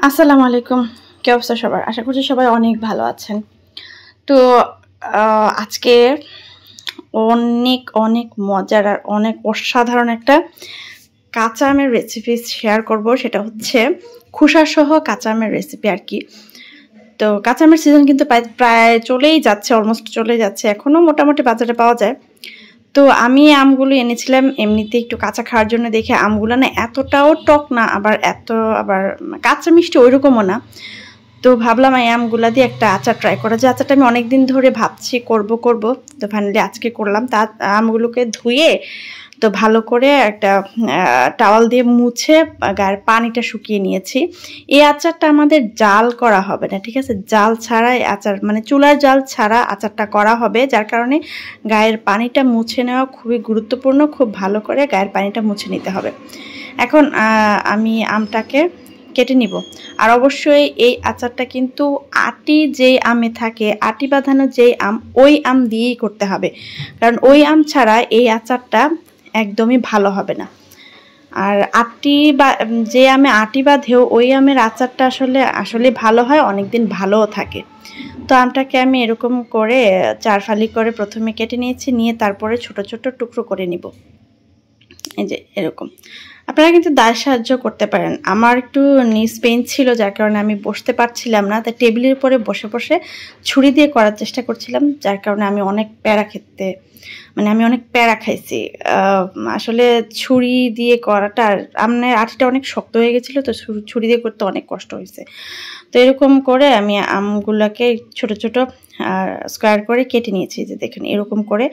আসসালামু আলাইকুম। কি অবস্থা সবার? আশা করছি সবাই অনেক ভালো আছেন। তো আজকে অনেক অনেক মজার আর অনেক অসাধারণ একটা কাঁচা আমের রেসিপি শেয়ার করব। সেটা হচ্ছে খোসাসহ কাঁচা আমের রেসিপি আর কি। তো কাঁচা আমের সিজন কিন্তু প্রায় চলেই যাচ্ছে, অলমোস্ট চলে যাচ্ছে। এখনও মোটামুটি বাজারে পাওয়া যায়। তো আমি আমগুলো এনেছিলাম এমনিতে একটু কাঁচা খাওয়ার জন্য, দেখে আমগুলো না এতটাও টক না, আবার কাঁচা মিষ্টি ওইরকমও না। তো ভাবলাম এই আমগুলা দিয়ে একটা আচার ট্রাই করা যায়। আচারটা আমি অনেকদিন ধরে ভাবছি করব। তো ফাইনালি আজকে করলাম। তা আমগুলোকে ধুয়ে তো ভালো করে একটা টাওয়াল দিয়ে মুছে গায়ের পানিটা শুকিয়ে নিয়েছি। এই আচারটা আমাদের জাল করা হবে না, ঠিক আছে? জাল ছাড়াই আচার, মানে চুলার জাল ছাড়া আচারটা করা হবে, যার কারণে গায়ের পানিটা মুছে নেওয়া খুবই গুরুত্বপূর্ণ। খুব ভালো করে গায়ের পানিটা মুছে নিতে হবে। এখন আমি আমটাকে কেটে নিব। আর অবশ্যই এই আচারটা কিন্তু আটি যেই আমে থাকে, আটি বাঁধানো যেই আম, ওই আম দিয়েই করতে হবে, কারণ ওই আম ছাড়া এই আচারটা একদমই ভালো হবে না। আর আটি বা যে আমে আটি বাঁধেও ওই আমের আচারটা আসলে ভালো হয়, অনেকদিন ভালোও থাকে। তো আমটাকে আমি এরকম করে 4 ফালি করে প্রথমে কেটে নিয়েছি, নিয়ে তারপরে ছোট ছোট টুকরো করে নিব। এই যে এরকম। আপনারা কিন্তু দায় সাহায্য করতে পারেন। আমার একটু নিজ পেইন ছিল, যার কারণে আমি বসতে পারছিলাম না, তাই টেবিলের উপরে বসে বসে ছুরি দিয়ে করার চেষ্টা করছিলাম, যার কারণে আমি অনেক প্যারা খাইছি। আসলে ছুরি দিয়ে করাটা, আমনের আটিটা অনেক শক্ত হয়ে গেছিলো, তো ছুরি দিয়ে করতে অনেক কষ্ট হয়েছে। তো এরকম করে আমি আমগুলোকে ছোট ছোট স্কোয়ার করে কেটে নিয়েছি। যে দেখুন এরকম করে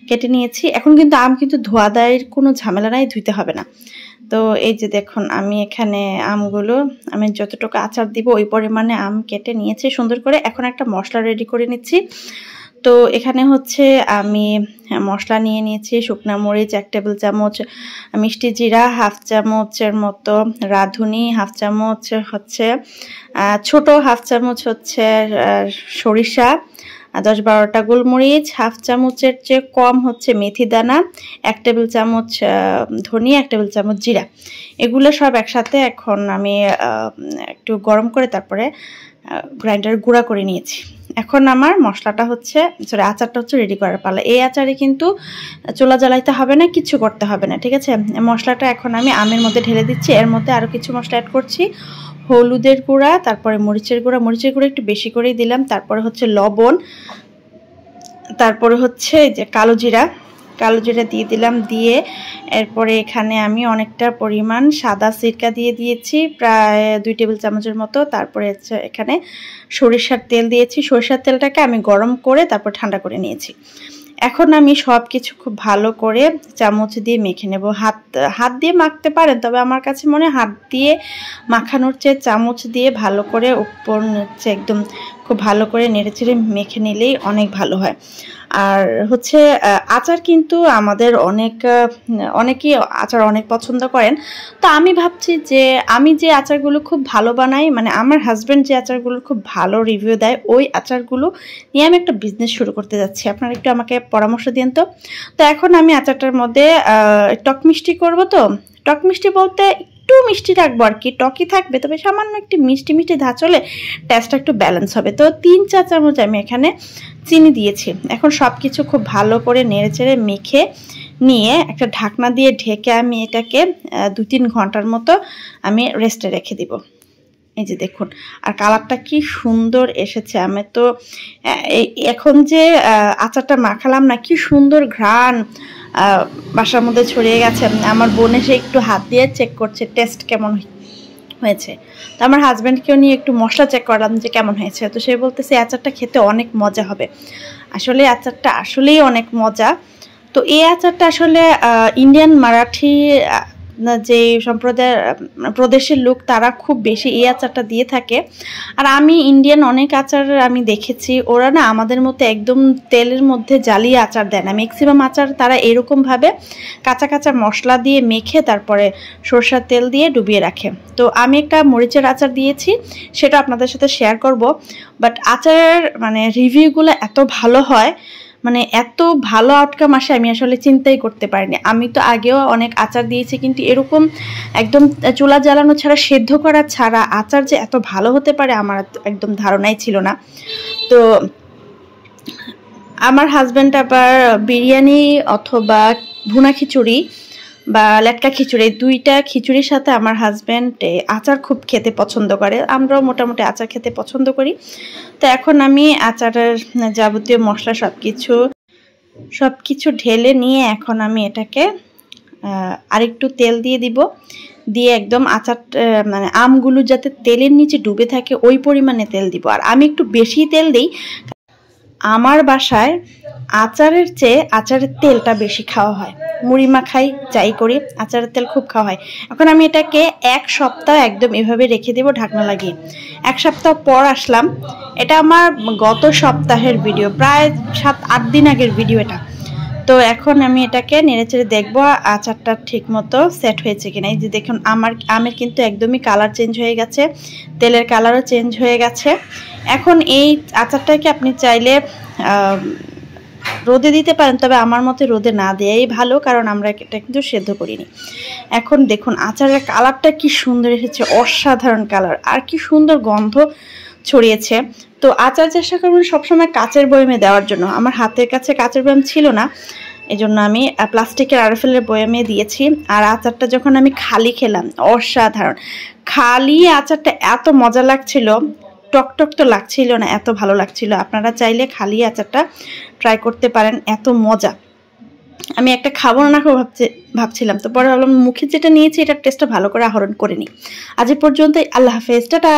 কেটে নিয়েছি। এখন কিন্তু আম কিন্তু ধোয়া দায়ের কোনো ঝামেলা নাই, ধুইতে হবে না। তো এই যে দেখুন আমি এখানে আমি যতটুকু আচার দিব ওই পরিমাণে আম কেটে নিয়েছি সুন্দর করে। এখন একটা মশলা রেডি করে নিচ্ছি। তো এখানে হচ্ছে আমি মশলা নিয়ে নিয়েছি। শুকনা মরিচ 1 টেবিল চামচ, মিষ্টি জিরা 1/2 চামচের মতো, রাঁধুনি 1/2 চামচ হচ্ছে, ছোট 1/2 চামচ হচ্ছে সরিষা, 10-12টা গোলমরিচ, 1/2 চামচের চেয়ে কম হচ্ছে মেথি দানা, 1 টেবিল চামচ ধনিয়া, 1 টেবিল চামচ জিরা। এগুলো সব একসাথে এখন আমি একটু গরম করে তারপরে গ্রাইন্ডার গুঁড়া করে নিয়েছি। এখন আমার আচারটা হচ্ছে রেডি করার পালা। এই আচারে কিন্তু চুলা জ্বালাইতে হবে না, কিছু করতে হবে না, ঠিক আছে? মশলাটা এখন আমি আমের মধ্যে ঢেলে দিচ্ছি। এর মধ্যে আরও কিছু মশলা অ্যাড করছি। হলুদের গুঁড়া, তারপরে মরিচের গুঁড়া একটু বেশি করেই দিলাম, তারপরে হচ্ছে লবণ, তারপরে হচ্ছে যে কালো জিরা দিয়ে দিলাম। দিয়ে এরপরে এখানে আমি অনেকটা পরিমাণ সাদা সিরকা দিয়ে দিয়েছি, প্রায় 2 টেবিল চামচের মতো। তারপরে এখানে সরিষার তেল দিয়েছি। সরিষার তেলটাকে আমি গরম করে তারপর ঠান্ডা করে নিয়েছি। এখন আমি সব কিছু খুব ভালো করে চামচ দিয়ে মেখে নেব। হাত দিয়ে মাখতে পারেন, তবে আমার কাছে মনে হয় হাত দিয়ে মাখানোর চেয়ে চামচ দিয়ে ভালো করে উপর নিচে একদম খুব ভালো করে নেড়েচেড়ে মেখে নিলেই অনেক ভালো হয়। আর হচ্ছে আচার কিন্তু আমাদের অনেকেই আচার অনেক পছন্দ করেন। তো আমি ভাবছি যে আমি যে আচারগুলো খুব ভালো বানাই, মানে আমার হাজব্যান্ড যে আচারগুলো খুব ভালো রিভিউ দেয়, ওই আচারগুলো নিয়ে আমি একটা বিজনেস শুরু করতে যাচ্ছি। আপনারা একটু আমাকে পরামর্শ দিন তো। তো এখন আমি আচারটার মধ্যে টক মিষ্টি করবো। তো টক মিষ্টি বলতে একটু মিষ্টি রাখবো আর কি, টকই থাকবে, তবে সামান্য একটু মিষ্টি ধাঁচ হলে টেস্টটা একটু ব্যালেন্স হবে। তো 3 চা চামচ আমি এখানে চিনি দিয়েছি। এখন সব কিছু খুব ভালো করে নেড়েচেড়ে মেখে নিয়ে একটা ঢাকনা দিয়ে ঢেকে আমি এটাকে 2-3 ঘন্টার মতো আমি রেস্টে রেখে দিব। এই যে দেখুন, আর কালারটা কি সুন্দর এসেছে। আমি তো এখন যে আচারটা মাখালাম না, কি সুন্দর ঘ্রাণ বাসার মধ্যে ছড়িয়ে গেছে। আমার বোন এসে একটু হাত দিয়ে চেক করছে টেস্ট কেমন হয়েছে। তো আমার হাজব্যান্ডকেও নিয়ে একটু মশলা চেক করলাম যে কেমন হয়েছে। তো সে বলতেছে আচারটা খেতে অনেক মজা হবে। আসলে আচারটা আসলেই অনেক মজা। তো এই আচারটা আসলে ইন্ডিয়ান মারাঠি যে প্রদেশের লোক, তারা খুব বেশি এই আচারটা দিয়ে থাকে। আর আমি ইন্ডিয়ান অনেক আচার আমি দেখেছি, ওরা না আমাদের মতো একদম তেলের মধ্যে জ্বালিয়ে আচার দেয় না। ম্যাক্সিমাম আচার তারা এরকমভাবে কাঁচা কাঁচা মশলা দিয়ে মেখে তারপরে সরষের তেল দিয়ে ডুবিয়ে রাখে। তো আমি একটা মরিচের আচার দিয়েছি, সেটা আপনাদের সাথে শেয়ার করব। বাট আচারের রিভিউগুলো এত ভালো হয়, মানে এত ভালো আউটকাম আসে আমি আসলে চিন্তাই করতে পারিনি। আমি তো আগেও অনেক আচার দিয়েছি, কিন্তু এরকম একদম চুলা জ্বালানো ছাড়া, সেদ্ধ করা ছাড়া আচার যে এত ভালো হতে পারে আমার একদম ধারণাই ছিল না। তো আমার হাজব্যান্ড আবার বিরিয়ানি অথবা ভুনা খিচুড়ি বা লেটকা খিচুড়ি, দুইটা খিচুড়ির সাথে আমার হাজব্যান্ড আচার খুব খেতে পছন্দ করে। আমরাও মোটামুটি আচার খেতে পছন্দ করি। তো এখন আমি আচারের যাবতীয় মশলা সব কিছু ঢেলে নিয়ে এখন আমি এটাকে আরেকটু তেল দিয়ে দিব, দিয়ে একদম আচার মানে আমগুলো যাতে তেলের নিচে ডুবে থাকে ওই পরিমাণে তেল দিব। আর আমি একটু বেশি তেল দিই, আমার বাসায় আচারের চেয়ে আচারের তেলটা বেশি খাওয়া হয়। মুড়ি মাখাই যাই করি, আচারের তেল খুব খাওয়া হয়। এখন আমি এটাকে 1 সপ্তাহ একদম এভাবে রেখে দেবো ঢাকনা লাগিয়ে। 1 সপ্তাহ পর আসলাম, এটা আমার গত সপ্তাহের ভিডিও, প্রায় 7-8 দিন আগের ভিডিও এটা। তো এখন আমি এটাকে নেড়েচেড়ে দেখবো আচারটা ঠিক মতো সেট হয়েছে কিনা। এই যে দেখুন আমের কিন্তু একদমই কালার চেঞ্জ হয়ে গেছে, তেলের কালারও চেঞ্জ হয়ে গেছে। এখন এই আচারটাকে আপনি চাইলে রোদে দিতে পারেন, তবে আমার মতে রোদে না দেয়াই ভালো, কারণ আমরা এটা কিন্তু সেদ্ধ করিনি। এখন দেখুন আচারের কালারটা কি সুন্দর এসেছে, অসাধারণ কালার, আর কি সুন্দর গন্ধ ছড়িয়েছে। তো আচার চেষ্টা করবেন সবসময় কাচের বয়ামে দেওয়ার জন্য। আমার হাতের কাছে কাচের বয়াম ছিল না, এই জন্য আমি প্লাস্টিকের আরএফএলের বয়ামে দিয়েছি। আর আচারটা যখন আমি খালি খেলাম, অসাধারণ। খালি আচারটা এত মজা লাগছিল, টকটক তো লাগছিল না, এত ভালো লাগছিল। আপনারা চাইলে খালি আচারটা ট্রাই করতে পারেন, এত মজা। আমি একটা খাবো না খাবো ভাবছিলাম, তো পরে ভাবলাম মুখে যেটা নিয়েছি এটার টেস্টটা ভালো করে আহরণ করে নিই। আজ পর্যন্তই, আল্লাহ হাফেজ, টাটা।